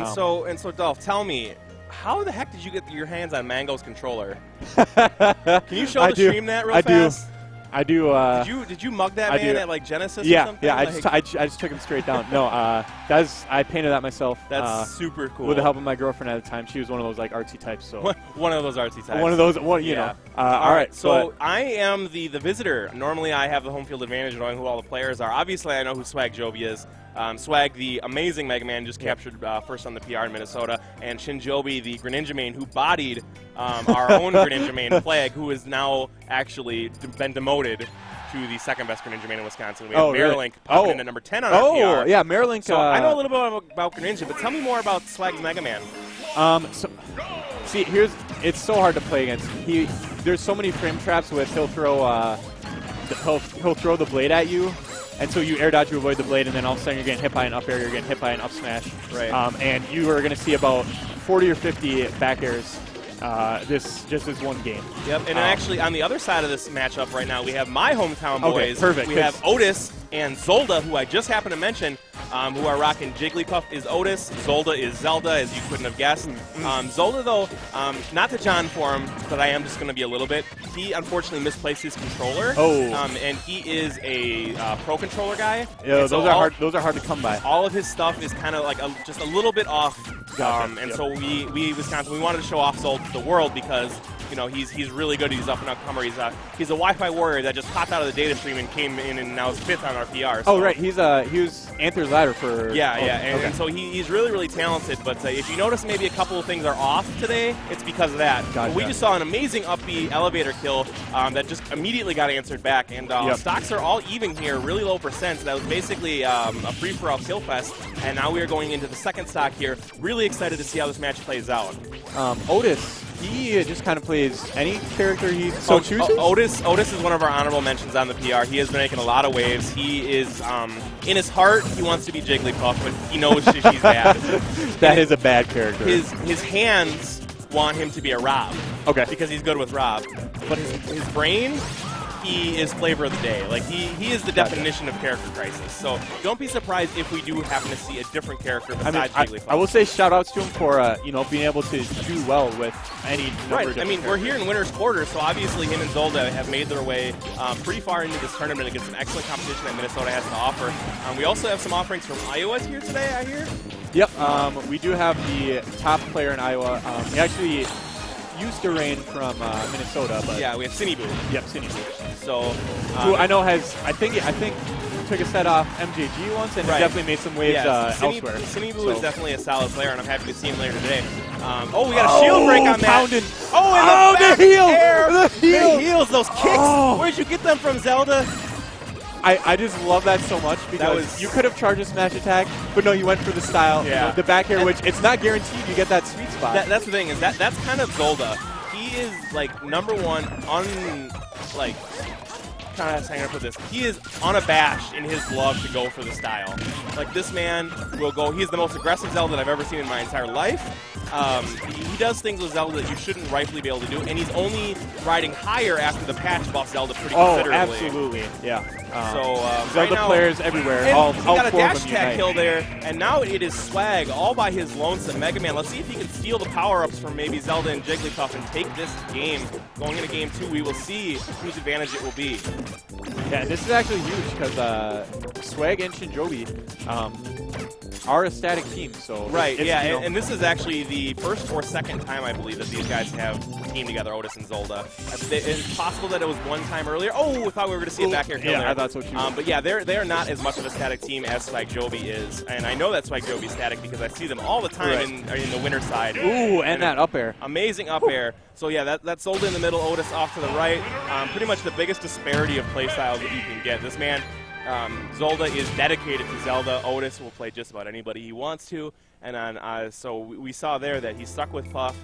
And so Dolph, tell me, how the heck did you get your hands on Mango's controller? Can you show the stream that real fast? I do. Did you mug that man at like Genesis or something? Yeah, like, I just took him straight down. No, I painted that myself. That's super cool. With the help of my girlfriend at the time. She was one of those like artsy types. So one of those artsy types. One of those, you know. All right. So I am the visitor. Normally I have the home field advantage knowing who all the players are. Obviously I know who SWAGjoebi is. Swag, the amazing Mega Man, just captured first on the PR in Minnesota, and Shinjobi, the Greninja main, who bodied our own Greninja main, Flag, who has now actually been demoted to the second best Greninja main in Wisconsin. We have Marilink popping in at number 10 on our PR. Oh, yeah, Marilink. So I know a little bit about Greninja, but tell me more about Swag's Mega Man. See, it's so hard to play against. There's so many frame traps with he'll throw the blade at you. And so you air dodge to avoid the blade, and then all of a sudden you're getting hit by an up air, you're getting hit by an up smash. Right. And you are going to see about 40 or 50 back airs this one game. Yep, and actually on the other side of this matchup right now, we have my hometown boys. Perfect. We have Otis and Zolda, who I just happened to mention, who are rocking Jigglypuff is Otis, Zolda is Zelda, as you couldn't have guessed. Zolda, though, not to John for him, but I am just going to be a little bit. He unfortunately misplaced his controller. And he is a pro controller guy. Yeah, those are hard to come by. All of his stuff is kind of like just a little bit off. So we Wisconsin, we wanted to show off Zolda to the world because he's really good. He's up and up-comer. He's a Wi-Fi warrior that just popped out of the data stream and came in and now is 5th on our PR. So. Oh right, he was Anthor's ladder for. And so he's really, really talented. But if you notice maybe a couple of things are off today, it's because of that. Gotcha. We just saw an amazing up B elevator kill that just immediately got answered back. And stocks are all even here, really low percent. That was basically a free-for-all kill fest. And now we are going into the second stock here. Really excited to see how this match plays out. Otis, he just kind of plays any character he so chooses? Otis is one of our honorable mentions on the PR. He has been making a lot of waves. He is, in his heart, he wants to be Jigglypuff, but he knows she's bad. That is a bad character. His hands want him to be a Rob. Okay. Because he's good with Rob. But his brain, he is flavor of the day. Like, he is the definition of character crisis. So don't be surprised if we do happen to see a different character besides Jigglypuff. I will say shout-outs to him for, being able to do well with any number of different we're here in winner's quarters, so obviously him and Zolda have made their way pretty far into this tournament against some excellent competition that Minnesota has to offer. We also have some offerings from Iowa here today, I hear? Yep. We do have the top player in Iowa. He actually used to reign from Minnesota, but yeah, we have Siniboo. Yep, Siniboo. So who I know has I think took a set off MJG once and definitely made some waves elsewhere. Siniboo is definitely a solid player, and I'm happy to see him later today. We got a shield break on that. The heel! The heels, those kicks. Where'd you get them from, Zelda? I just love that so much because you could have charged a smash attack, but no, you went for the style, the back air, which it's not guaranteed you get that sweet spot. That's the thing, is that's kind of Zolda. He is like number one kind of hang up with this. He is unabashed in his love to go for the style. Like, this man will go. He's the most aggressive Zelda that I've ever seen in my entire life. He does things with Zelda that you shouldn't rightfully be able to do, and he's only riding higher after the patch buffed Zelda pretty considerably. Absolutely, yeah. So Zelda right players everywhere. He got a dash attack kill there, and now it is Swag all by his lonesome. Mega Man, let's see if he can steal the power-ups from maybe Zelda and Jigglypuff and take this game. Going into game 2, we will see whose advantage it will be. Yeah, this is actually huge because Swag and Shinjobi are a static team. So and this is actually the first or second time, I believe, that these guys have teamed together, Otis and Zolda. It's possible that it was one time earlier. I thought we were going to see a back air kill there. I thought so too. But yeah, they're not as much of a static team as SWAGjoebi is, and I know that SWAGjoebi is static because I see them all the time in the winner side. Ooh, and that up air. Amazing up air. So yeah, that's Zolda in the middle, Otis off to the right. Pretty much the biggest disparity of play styles that you can get. This man, Zolda, is dedicated to Zelda. Otis will play just about anybody he wants to. And so we saw there that he stuck with Puff.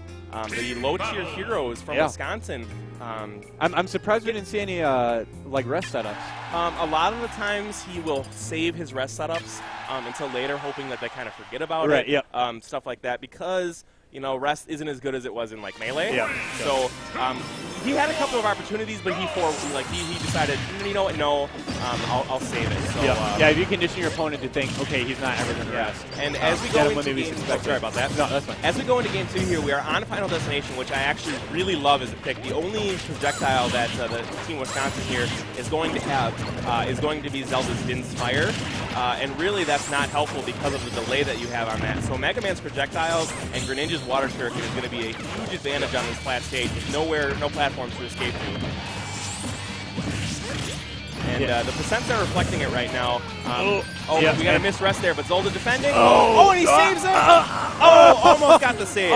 The low-tier heroes from Wisconsin. I'm surprised we didn't see any rest setups. A lot of the times he will save his rest setups until later, hoping that they kind of forget about it. Yep. Stuff like that, because you know, rest isn't as good as it was in like Melee. Yeah. So he had a couple of opportunities, but he decided, you know what, no, I'll save it. So, yeah, if you condition your opponent to think, okay, he's not ever going to rest. And as we go into game, sorry about that. No, that's fine. As we go into game 2 here, we are on Final Destination, which I actually really love as a pick. The only projectile that the Team Wisconsin here is going to have is going to be Zelda's Din's Fire, and really that's not helpful because of the delay that you have on that. So Mega Man's projectiles and Greninja's Water Shuriken is going to be a huge advantage on this flat stage with no platforms to escape to. And the percents are reflecting it right now. We got a missed rest there, but Zolda defending. And he saves him. Almost got the save.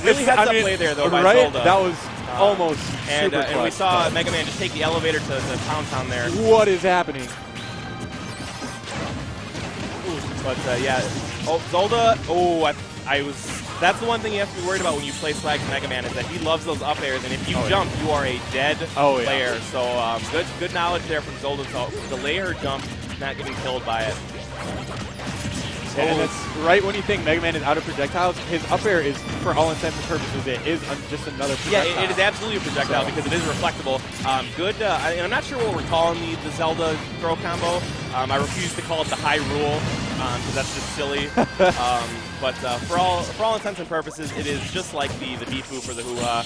Really heads up play there, though, by Zolda. That was almost super clutch. And we saw Mega Man just take the elevator to pounce on there. What is happening? But, yeah. Zolda, that's the one thing you have to be worried about when you play Swag's Mega Man is that he loves those up airs, and if you jump, you are a dead player. So good knowledge there from Zolda to delay her jump, not getting killed by it. And that's right when you think Mega Man is out of projectiles, his up air is, for all intents and purposes, it is just another projectile. Yeah, it is absolutely a projectile because it is reflectable. And I'm not sure what we're calling the Zelda throw combo. I refuse to call it the high rule because that's just silly. But for all intents and purposes, it is just like the beep boop or the hoo-ha.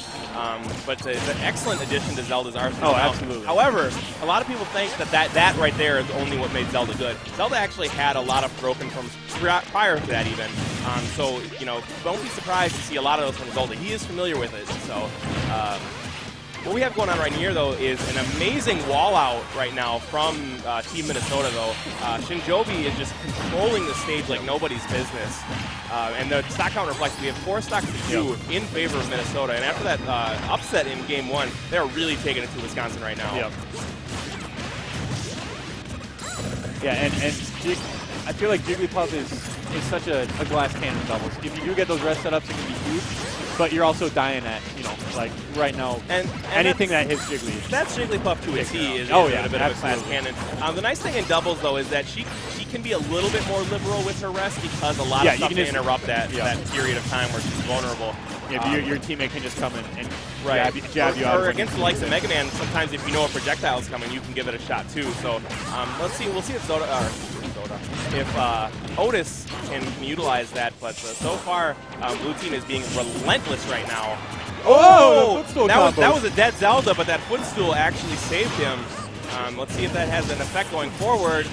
But it's an excellent addition to Zelda's arsenal. Oh, absolutely. However, a lot of people think that right there is only what made Zelda good. Zelda actually had a lot of throw confirms prior to that even. So, you know, don't be surprised to see a lot of those from Zelda. He is familiar with it. So, what we have going on right here, though, is an amazing wall out right now from Team Minnesota, though. SWAGjoebi is just controlling the stage like nobody's business. And the stock count reflects we have 4 stocks to 2 in favor of Minnesota. And after that upset in Game 1, they're really taking it to Wisconsin right now. Yep. Yeah, and I feel like Jigglypuff is such a glass cannon doubles. If you do get those rest setups, it can be huge. But you're also dying at, you know, like right now, and anything that hits Jiggly. That's Jigglypuff to a T is a bit of a class cannon. The nice thing in doubles, though, is that she can be a little bit more liberal with her rest because a lot of stuff can interrupt that period of time where she's vulnerable. Yeah, your teammate can just come in and jab you out. Or against the likes of Mega Man, sometimes if you know a projectile is coming, you can give it a shot too. So we'll see if Otis can utilize that. But so far, Blue Team is being relentless right now. Oh, footstool that was a dead Zelda, but that footstool actually saved him. Let's see if that has an effect going forward.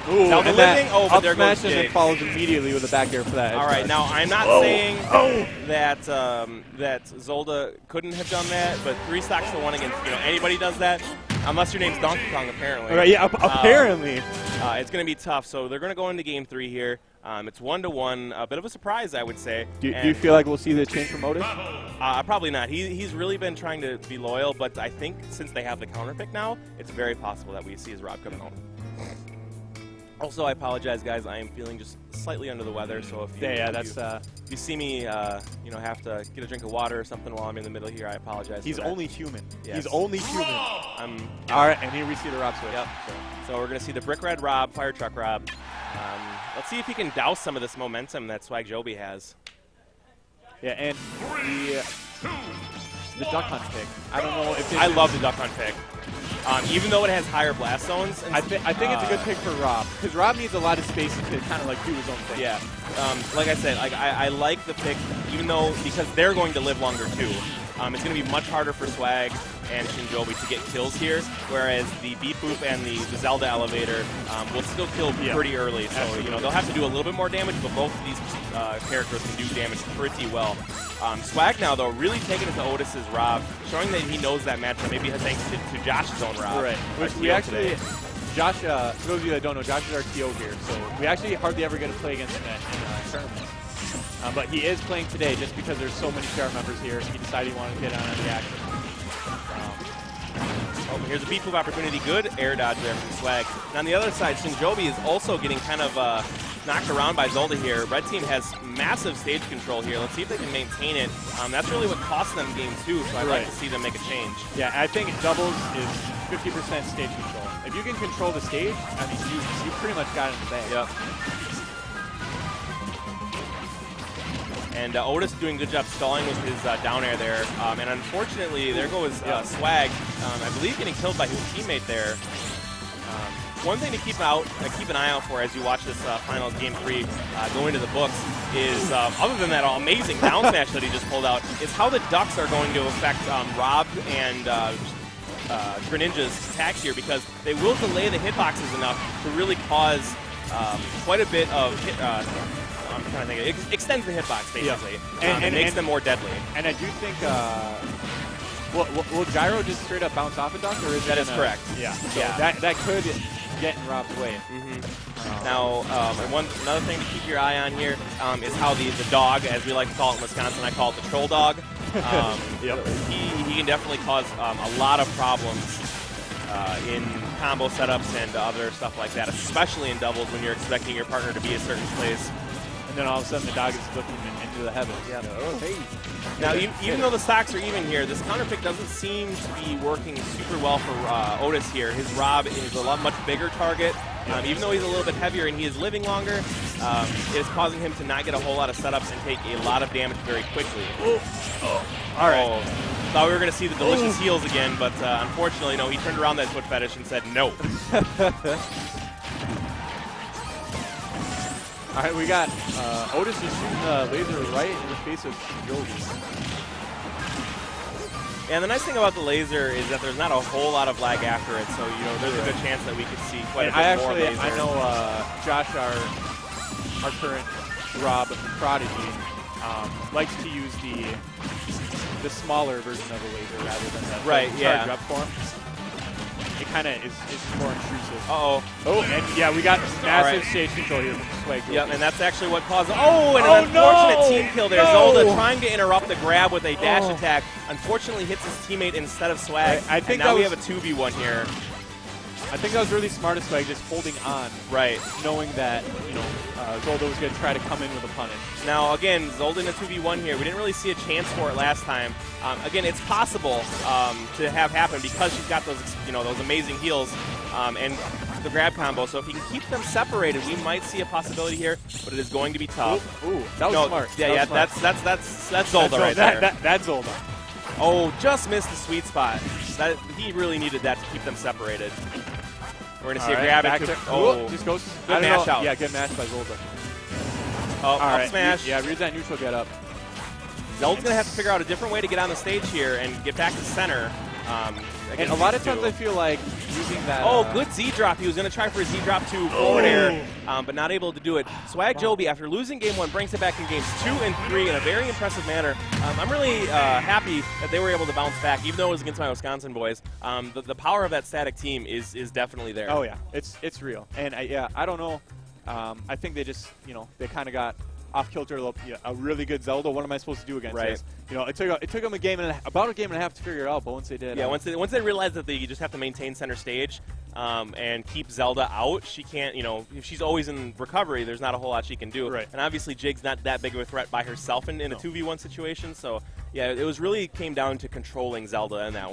Ooh, Zelda living. But there goes Jake. And it follows immediately with a back air for that. All right, now I'm not saying that that Zolda couldn't have done that, but 3 stocks to 1 against anybody does that, unless your name's Donkey Kong apparently. All right, yeah, apparently. It's going to be tough. So they're going to go into Game 3 here. It's 1-1, a bit of a surprise, I would say. Do you feel like we'll see the change from Otis? Probably not. He's really been trying to be loyal, but I think since they have the counter pick now, it's very possible that we see his Rob come home. Also, I apologize, guys. I am feeling just slightly under the weather, so if you see me, have to get a drink of water or something while I'm in the middle here, I apologize. He's for that. only human. Yes. He's only human. All right, and here we see the Rob switch. Yep. So we're going to see the Brick Red Rob, Fire Truck Rob. Let's see if he can douse some of this momentum that SWAGjoebi has. Yeah, and the Duck Hunt pick. I don't know if I love the Duck Hunt pick. Even though it has higher blast zones. I think it's a good pick for Rob, because Rob needs a lot of space to kind of like do his own thing. Yeah. Like I said, I like the pick, even though because they're going to live longer too. It's going to be much harder for Swag and SWAGjoebi to get kills here, whereas the Beep Boop and the Zelda elevator will still kill pretty early. So they'll have to do a little bit more damage, but both of these characters can do damage pretty well. Swag now, though, really taking it to Otis's Rob, showing that he knows that matchup, maybe thanks to Jaaahsh's own Rob. Right. Which we actually, Jaaahsh, for those of you that don't know, Jaaahsh is our TO here, so we actually hardly ever get to play against him in tournaments. But he is playing today just because there's so many PR members here. He decided he wanted to get on the action. Here's a beat move opportunity. Good air dodge there from Swag. And on the other side, SWAGjoebi is also getting kind of knocked around by Zolda here. Red team has massive stage control here. Let's see if they can maintain it. That's really what cost them game 2, so I'd like to see them make a change. Yeah, I think doubles is 50% stage control. If you can control the stage, I mean, you pretty much got it in the bag. Yep. And Otis doing a good job stalling with his down air there. And unfortunately, there goes Swag, I believe getting killed by his teammate there. One thing to keep an eye out for as you watch this final game 3 go into the books is, other than that amazing down smash that he just pulled out, is how the ducks are going to affect Rob and Greninja's attack here, because they will delay the hitboxes enough to really cause quite a bit of hit. I'm trying to think. It extends the hitbox basically, and makes them more deadly. And I do think. Will Gyro just straight up bounce off a duck, or is that is correct? Yeah. So that could get in Rob's way. Now, another thing to keep your eye on here is how the dog, as we like to call it in Wisconsin, I call it the troll dog. He can definitely cause a lot of problems in combo setups and other stuff like that, especially in doubles when you're expecting your partner to be a certain place. And then all of a sudden the dog is lifting into the heavens. Yeah. Oh, hey. Now, even though the stocks are even here, this counter pick doesn't seem to be working super well for Otis here. His Rob is a much bigger target. Even though he's a little bit heavier and he is living longer, it is causing him to not get a whole lot of setups and take a lot of damage very quickly. All right. Thought we were going to see the delicious heals again, but unfortunately, no. He turned around that foot fetish and said no. All right, we got Otis is shooting the laser right in the face of SMAsh. And the nice thing about the laser is that there's not a whole lot of lag after it, so there's a good chance that we could see quite a bit more laser. I know Jaaahsh, our current Rob Prodigy, likes to use the smaller version of the laser rather than the charge up form. It kind of is more intrusive. Oh, and yeah, we got massive stage control here from SWAGjoebi. Yep, and that's actually what caused. Oh, and an unfortunate team kill there. Zolda trying to interrupt the grab with a dash attack. Unfortunately, hits his teammate instead of Swag. I think and now we have a 2v1 here. I think that was really smart of Swag, just holding on. Right. Knowing that, Zolda was going to try to come in with a punish. Now, again, Zolda in a 2v1 here. We didn't really see a chance for it last time. Again, it's possible to have happen because she's got those, those amazing heals and the grab combo. So if he can keep them separated, we might see a possibility here, but it is going to be tough. Ooh, that was smart. Yeah, that's Zolda right there. That's Zolda. Oh, just missed the sweet spot. He really needed that to keep them separated. We're going to see a grab back there. Oh, just goes. Good mash out. Yeah, good mash by Zolda. Oh, up smash. Yeah, read that neutral get up. Zelda's going to have to figure out a different way to get on the stage here and get back to center. And a lot of times I feel like using that... Oh, good Z-drop. He was going to try for a Z-drop to forward air, but not able to do it. SWAGjoebi, after losing game 1, brings it back in games 2 and 3 in a very impressive manner. I'm really happy that they were able to bounce back, even though it was against my Wisconsin boys. The power of that static team is definitely there. Oh, yeah. It's real. And, I don't know. I think they just, they kind of got off kilter a really good Zelda. What am I supposed to do against this? It took them about a game and a half to figure it out, but once they did, once they realized that they just have to maintain center stage and keep Zelda out, she can't. If she's always in recovery, there's not a whole lot she can do. Right. And obviously, Jig's not that big of a threat by herself in a 2v1 situation. So yeah, it was really came down to controlling Zelda in that one.